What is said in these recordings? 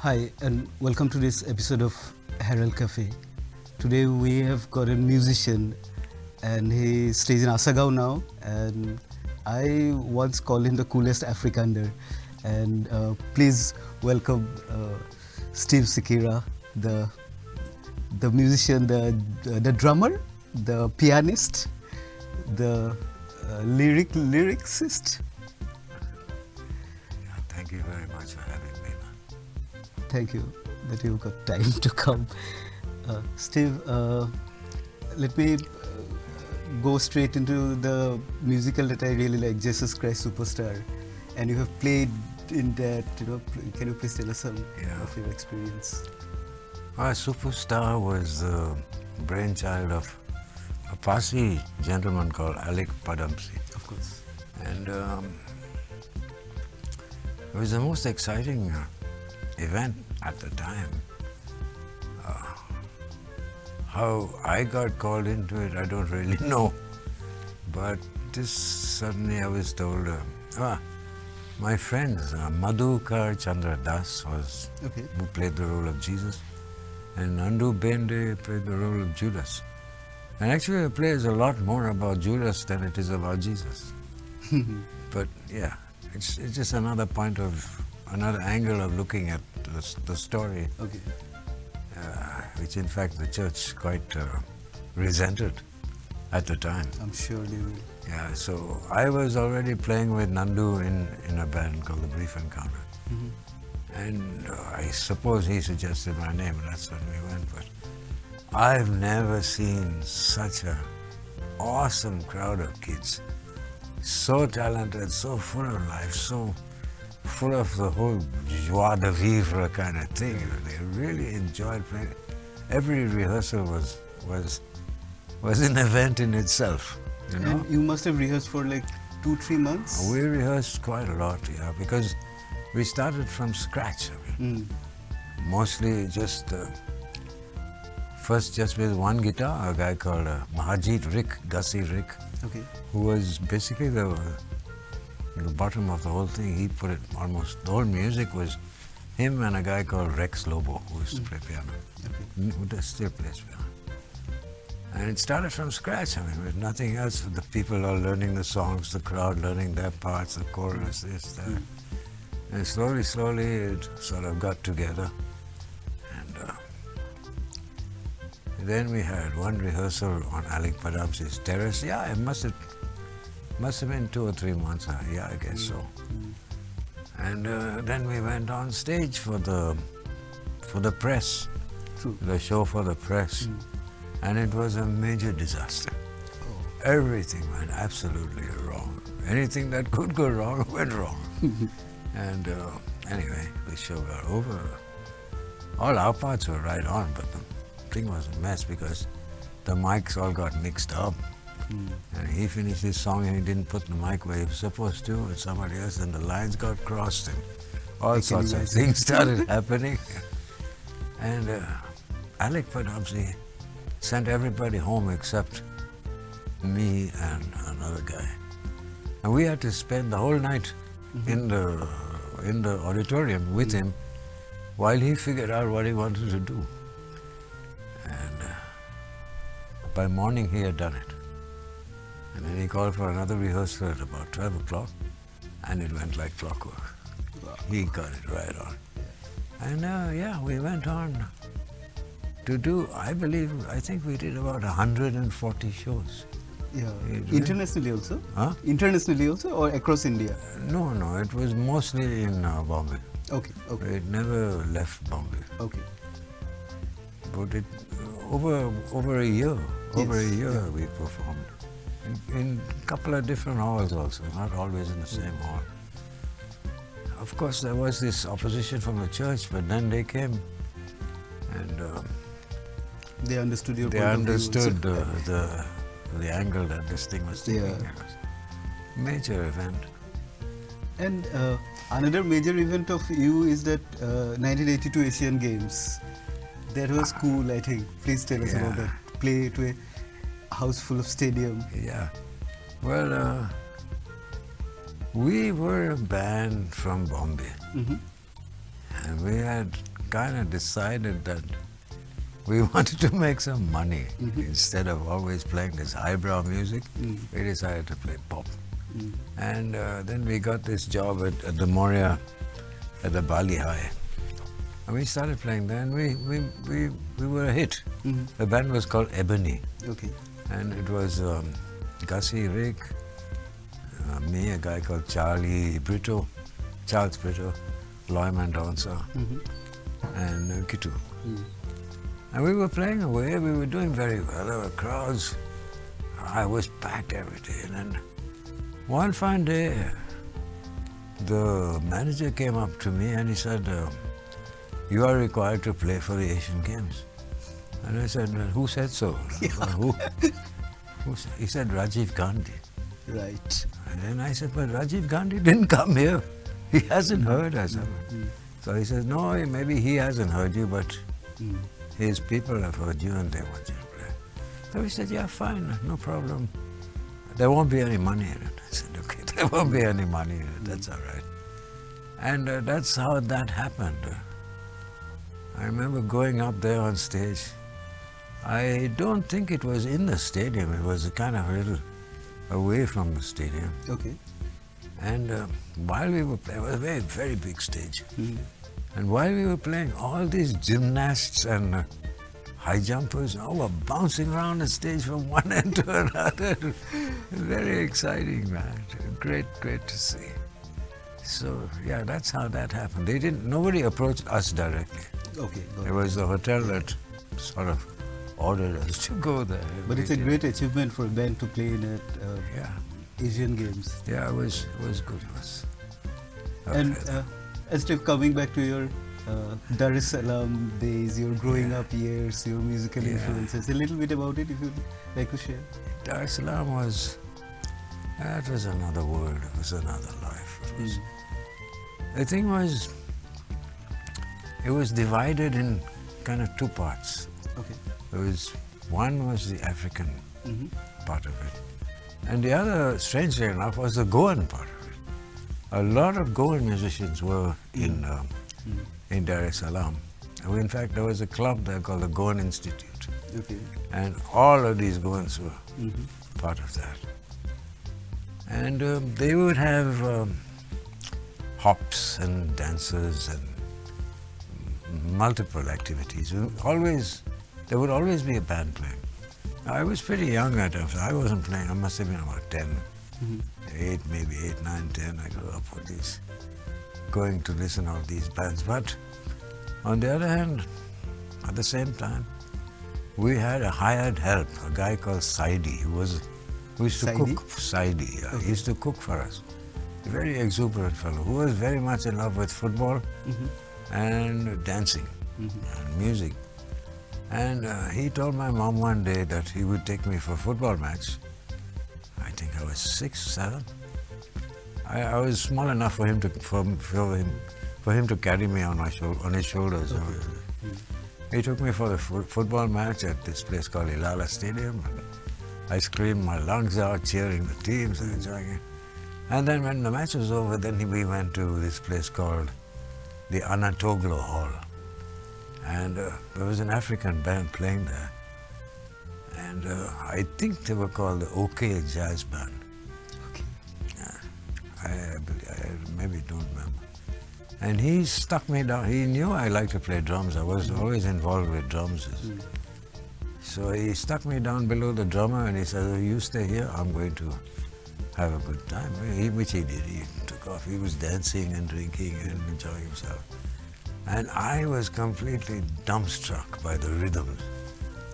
Hi, and welcome to this episode of Herald Cafe. Today we have got a musician, and he stays in Asagao now. And I once called him the coolest Afrikaner. And please welcome Steve Siqueira, the musician, the drummer, the pianist, the lyricist. Thank you very much for having me, man. Thank you that you've got time to come. Steve, let me go straight into the musical that I really like, Jesus Christ Superstar. And you have played in that, can you please tell us some of your experience? Superstar was the brainchild of a Parsi gentleman called Alyque Padamsee. Of course. And it was the most exciting event at the time. How I got called into it, I don't really know. But suddenly I was told, my friends, Madhukar Chandra Das who played the role of Jesus, and Nandu Bende played the role of Judas. And actually the play is a lot more about Judas than it is about Jesus. But yeah, it's just another angle of looking at the story, which in fact the church quite resented at the time. I'm sure they will. Yeah, so I was already playing with Nandu in a band called The Brief Encounter. And I suppose he suggested my name, and that's when we went. But I've never seen such an awesome crowd of kids. So talented, so full of life, so full of the whole joie de vivre kind of thing. They really enjoyed playing. Every rehearsal was an event in itself. And you must have rehearsed for like 2-3 months? We rehearsed quite a lot, because we started from scratch. Mostly just first just with one guitar, a guy called Mahajit Gussie Rick, who was basically the bottom of the whole thing. He put it almost, the whole music was him and a guy called Rex Lobo, who used to play piano, who still plays piano. And it started from scratch, with nothing else. The people are learning the songs, the crowd learning their parts, the chorus, this, that. And slowly it sort of got together. And then we had one rehearsal on Alyque Padamsee's terrace. Yeah, it must have been 2 or 3 months. Yeah, I guess so. And then we went on stage for the press, the show for the press. And it was a major disaster. Everything went absolutely wrong. Anything that could go wrong went wrong. And anyway, the show got over. All our parts were right on, but the thing was a mess because the mics all got mixed up. And he finished his song and he didn't put the mic where he was supposed to with somebody else, and the lines got crossed and all sorts of things started happening. And Alyque Padamsee sent everybody home except me and another guy. And we had to spend the whole night in the auditorium with him while he figured out what he wanted to do. And by morning he had done it. And then he called for another rehearsal at about 12 o'clock, and it went like clockwork. He got it right on. And we went on to do, I think we did about 140 shows. Yeah. Internationally also? Internationally also, or across India? No, it was mostly in Bombay. Okay. It never left Bombay. Okay. But it over a year we performed in a couple of different halls also, not always in the same hall. Of course, there was this opposition from the church, but then they came and they understood your They understood the angle that this thing was taking. It was a major event. And another major event of you is that 1982 Asian Games. That was cool, I think. Please tell us about that. Play to a house full of stadium. Yeah. Well, we were a band from Bombay. And we had kind of decided that we wanted to make some money. Instead of always playing this highbrow music, we decided to play pop. And then we got this job at the Moria, at the Bali High. And we started playing there, and we were a hit. The band was called Ebony. Okay. And it was Gussie, Rick, me, a guy called Charles Brito, Loy Mendonça, and Kitu. And we were playing away, we were doing very well, there were crowds. I was packed every day. And then one fine day, the manager came up to me and he said, you are required to play for the Asian Games. And I said, well, who said so? Who said? He said, Rajiv Gandhi. Right. And then I said, but Rajiv Gandhi didn't come here. He hasn't heard us. So he says, no, maybe he hasn't heard you, but his people have heard you and they want you to play. So we said, yeah, fine, no problem. There won't be any money in it. I said, okay, there won't be any money in it, that's all right. And that's how that happened. I remember going up there on stage. I don't think it was in the stadium, it was kind of a little away from the stadium. Okay. And while we were playing, it was a very, very big stage. And while we were playing, all these gymnasts and high jumpers all were bouncing around the stage from one end to another. Very exciting, man. Great, great to see. So yeah, that's how that happened. Nobody approached us directly. Okay. It was the hotel that sort of ordered us to go there. But it's a great achievement for a band to play in Asian Games. Yeah, it was good. It was. And Steve, coming back to your Dar es Salaam days, your growing up years, your musical influences, a little bit about it if you'd like to share. Dar es Salaam was another world, it was another life. The thing was, it was divided in kind of two parts. Okay. One was the African part of it, and the other, strangely enough, was the Goan part of it. A lot of Goan musicians were in Dar es Salaam. And in fact, there was a club there called the Goan Institute. Okay. And all of these Goans were part of that. And they would have hops and dances and multiple activities. There would always be a band playing. I was pretty young at that time. I wasn't playing. I must have been about 10, 8, maybe 8, 9, 10. I grew up with these, going to listen to all these bands. But on the other hand, at the same time, we had a hired help, a guy called Saidi, who used to cook. Saidi, he used to cook for us. A very exuberant fellow, who was very much in love with football and dancing and music. And he told my mom one day that he would take me for a football match. I think I was 6, 7. I was small enough for him to carry me on his shoulders. He took me for the football match at this place called Ilala Stadium. And I screamed my lungs out, cheering the teams and enjoying it. And then when the match was over, we went to this place called the Anatoglo Hall. And there was an African band playing there. And I think they were called the OK Jazz Band. Okay. I maybe don't remember. And he stuck me down. He knew I liked to play drums. I was always involved with drums. So he stuck me down below the drummer and he said, oh, you stay here, I'm going to have a good time. Which he did. He took off. He was dancing and drinking and enjoying himself. And I was completely dumbstruck by the rhythms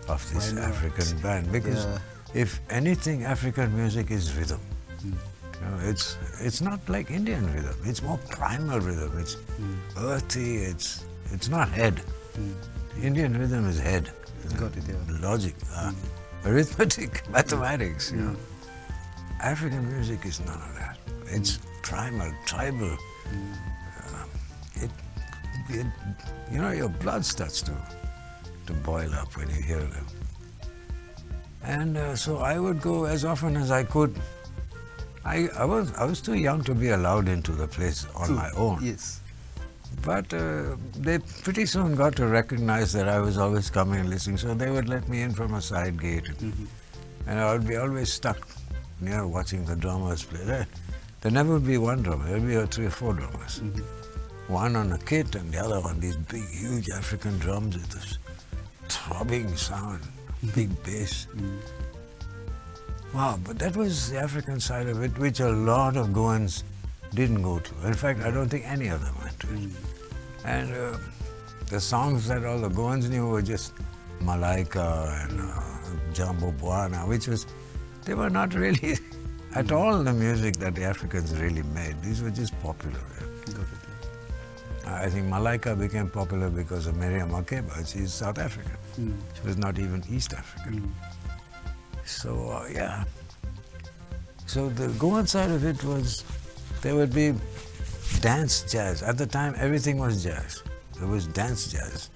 of this African band. Because if anything, African music is rhythm. You know, it's not like Indian rhythm. It's more primal rhythm. It's earthy. It's not head. Indian rhythm is head. Got it, yeah. Logic, arithmetic, mathematics. You know. African music is none of that. It's primal, tribal. You know, your blood starts to boil up when you hear them. And so I would go as often as I could. I was too young to be allowed into the place on my own. Yes. But they pretty soon got to recognize that I was always coming and listening, so they would let me in from a side gate. And I would be always stuck near watching the drummers play. There never would be one drummer, there would be 3 or 4 drummers. One on a kit and the other on these big, huge African drums with this throbbing sound, big bass. Wow, but that was the African side of it, which a lot of Goans didn't go to. In fact, I don't think any of them went to it. And the songs that all the Goans knew were just Malaika and Jambo Bwana, which was, they were not really at all the music that the Africans really made. These were just popular. I think Malaika became popular because of Miriam Makeba. She's South African. She was not even East African. So, yeah. So the Goan side of it was, there would be dance jazz. At the time, everything was jazz. There was dance jazz.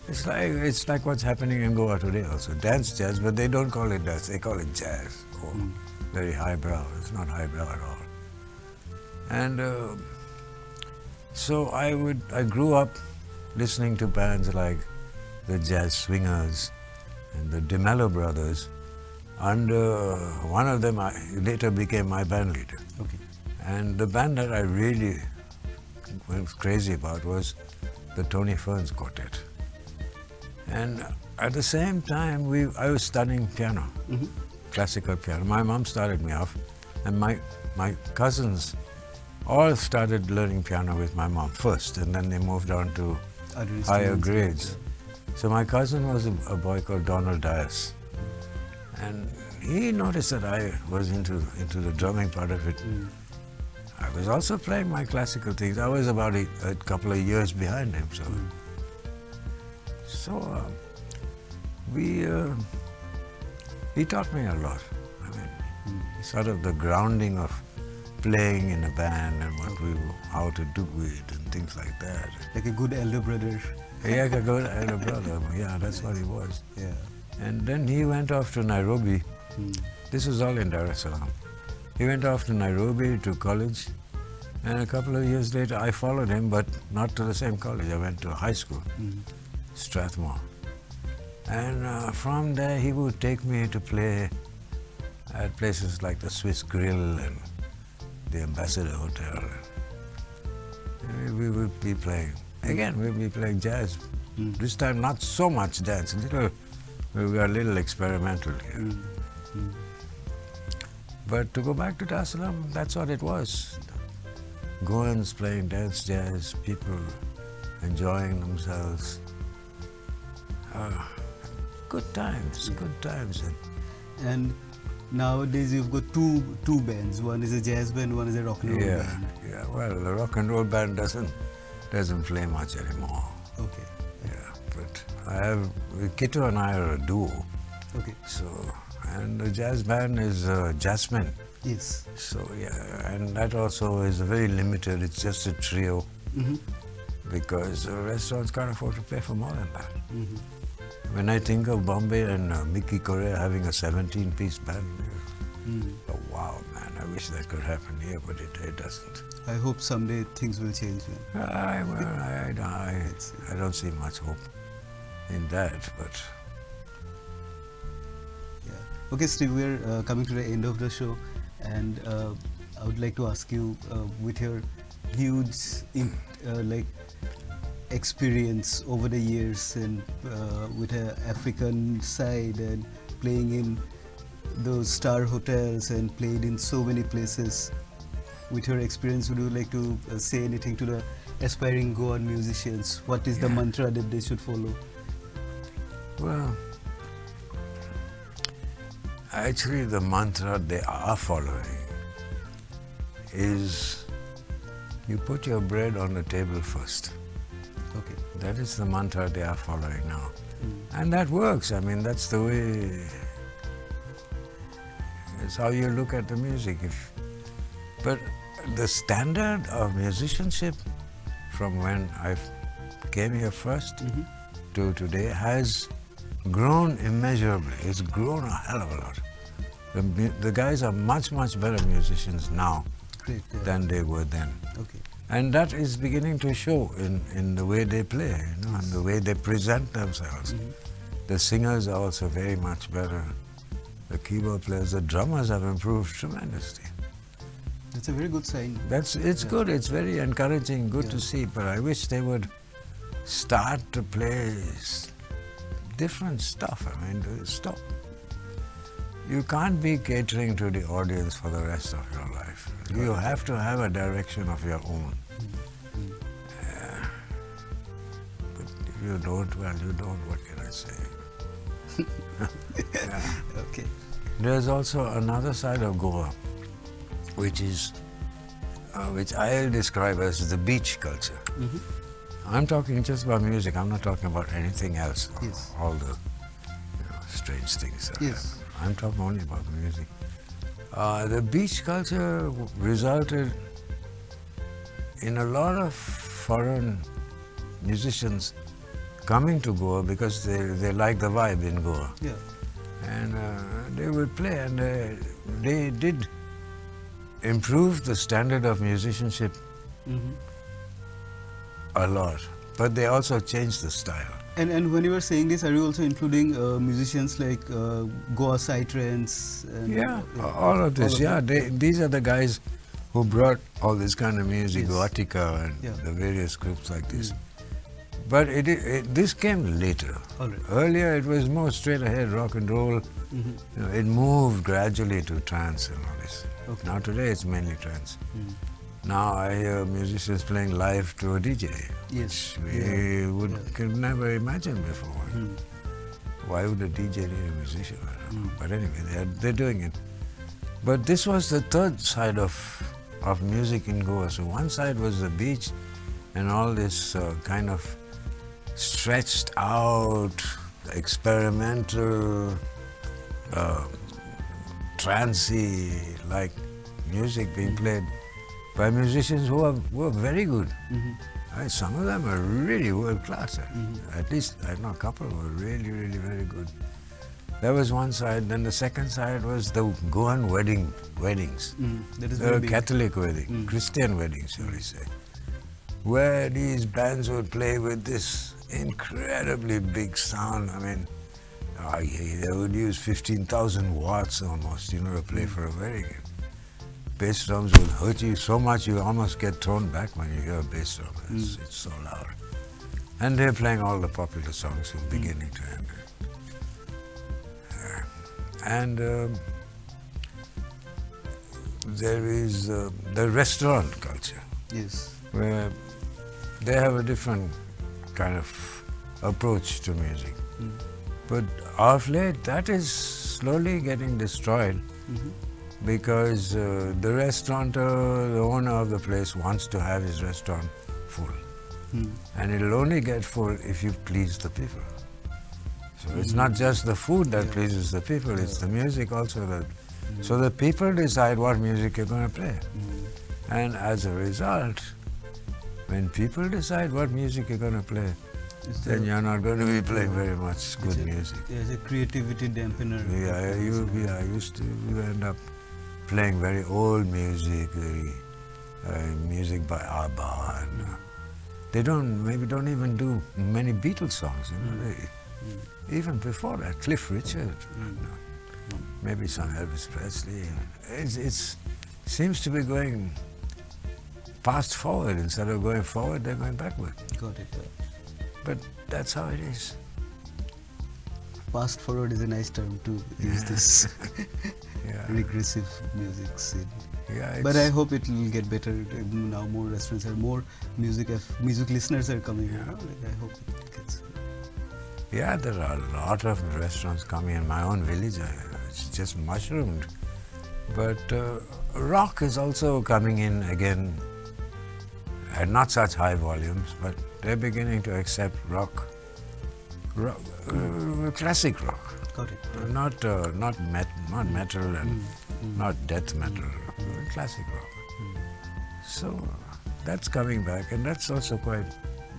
It's like what's happening in Goa today also. Dance jazz, but they don't call it dance, they call it jazz. Oh, very highbrow. It's not highbrow at all. And so I grew up listening to bands like the Jazz Swingers and the DeMello Brothers. And one of them later became my band leader. And the band that I really was crazy about was the Tony Ferns Quartet. And at the same time, I was studying piano, classical piano. My mom started me off, and my cousins all started learning piano with my mom first, and then they moved on to higher grades. So my cousin was a boy called Donald Dias, and he noticed that I was into the drumming part of it. I was also playing my classical things. I was about a couple of years behind him, so he taught me a lot. I mean, sort of the grounding of playing in a band and how to do it and things like that. Like a good elder brother. Yeah, like a good elder brother. Yeah, that's what he was. Yeah. And then he went off to Nairobi. This was all in Dar es Salaam. He went off to Nairobi to college, and a couple of years later I followed him, but not to the same college. I went to high school, Strathmore. And from there he would take me to play at places like the Swiss Grill and the Ambassador Hotel. And we would be playing, again we would be playing jazz. This time not so much dance, we were a little experimental here. But to go back to Dar es Salaam, that's what it was. Goans playing dance jazz, people enjoying themselves. Good times, good times. And nowadays you've got two bands. One is a jazz band, one is a rock and roll band. Yeah, well, the rock and roll band doesn't play much anymore. Okay. Yeah, but Kito and I are a duo. Okay. So, and the jazz band is Jasmine. Yes. So yeah, and that also is very limited. It's just a trio, because restaurants can't afford to pay for more than that. When I think of Bombay and Mickey Korea having a 17-piece band, oh wow, man! I wish that could happen here, but it doesn't. I hope someday things will change. I don't see much hope in that, but. Okay, Steve, we're coming to the end of the show, and I would like to ask you, with your huge experience over the years and with an African side and playing in those star hotels and played in so many places, with your experience, would you like to say anything to the aspiring Goan musicians? What is the mantra that they should follow? Well, actually, the mantra they are following is you put your bread on the table first. Okay. That is the mantra they are following now. And that works. I mean, that's the way, it's how you look at the music. But the standard of musicianship from when I came here first to today has grown immeasurably. It's grown a hell of a lot. The guys are much, much better musicians now than they were then. Okay. And that is beginning to show in the way they play, and the way they present themselves. The singers are also very much better. The keyboard players, the drummers have improved tremendously. That's a very good sign. It's good, it's very encouraging, good to see, but I wish they would start to play different stuff. I mean, stop. You can't be catering to the audience for the rest of your life. You have to have a direction of your own. But if you don't, well, you don't, what can I say? Okay. There's also another side of Goa, which I'll describe as the beach culture. I'm talking just about music. I'm not talking about anything else. Yes. All the strange things that Yes. happen. I'm talking only about the music. The beach culture resulted in a lot of foreign musicians coming to Goa because they like the vibe in Goa. Yeah. And they would play, and they did improve the standard of musicianship a lot. But they also changed the style. And when you were saying this, are you also including musicians like Goa Psytrance? And, all of this. all of These are the guys who brought all this kind of music, Yes. Goatica and Yeah. the various groups like this. But this came later. All right. Earlier it was more straight ahead rock and roll. It moved gradually to trance and all this. Okay. Now today it's mainly trance. Now I hear musicians playing live to a DJ. Yes. We could never imagine before. Why would a DJ need a musician? I don't know. But anyway, they're doing it. But this was the third side of music in Goa. So one side was the beach and all this kind of stretched out, experimental, trancey like music being played by musicians who are very good. Some of them are really world class. At least I know a couple who are really, really very good. That was one side. Then the second side was the Goan weddings. That is very big. Catholic wedding, Christian weddings, shall we say, where these bands would play with this incredibly big sound. I mean, they would use 15,000 watts almost, to play for a wedding. Bass drums will hurt you so much you almost get thrown back when you hear a bass drum. It's so loud. And they're playing all the popular songs from beginning to end. And there is the restaurant culture. Yes. Where they have a different kind of approach to music. But of late, that is slowly getting destroyed because the restaurateur, the owner of the place, wants to have his restaurant full. And it'll only get full if you please the people. So it's not just the food that pleases the people, it's the music also. So the people decide what music you're going to play. And as a result, when people decide what music you're going to play, then you're not going to be playing very much good music. There's a creativity dampener. I used to end up playing very old music, music by ABBA, and they don't even do many Beatles songs. Even before that, Cliff Richard, maybe some Elvis Presley. It seems to be going fast forward instead of going forward. They're going backward. Got it. But that's how it is. Fast forward is a nice term to use this Yeah. regressive music scene. Yeah, But I hope it will get better. Now more restaurants are more music listeners are coming. I hope it gets. Yeah, there are a lot of restaurants coming in my own village. It's just mushroomed. But rock is also coming in again at not such high volumes, but they're beginning to accept rock, classic rock. Got it. Not metal and not death metal, classic rock. So that's coming back, and that's also quite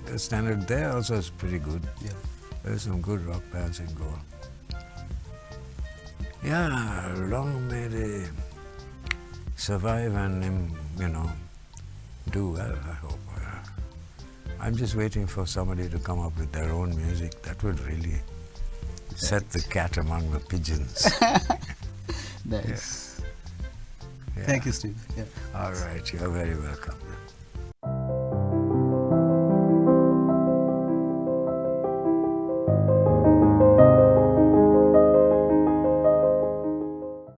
the standard there also is pretty good. Yeah. There's some good rock bands in Goa. Yeah, long may they survive and do well, I hope. I'm just waiting for somebody to come up with their own music. That would really set the cat among the pigeons. Nice. Yeah. Thank you, Steve. Yeah. All right, you're very welcome.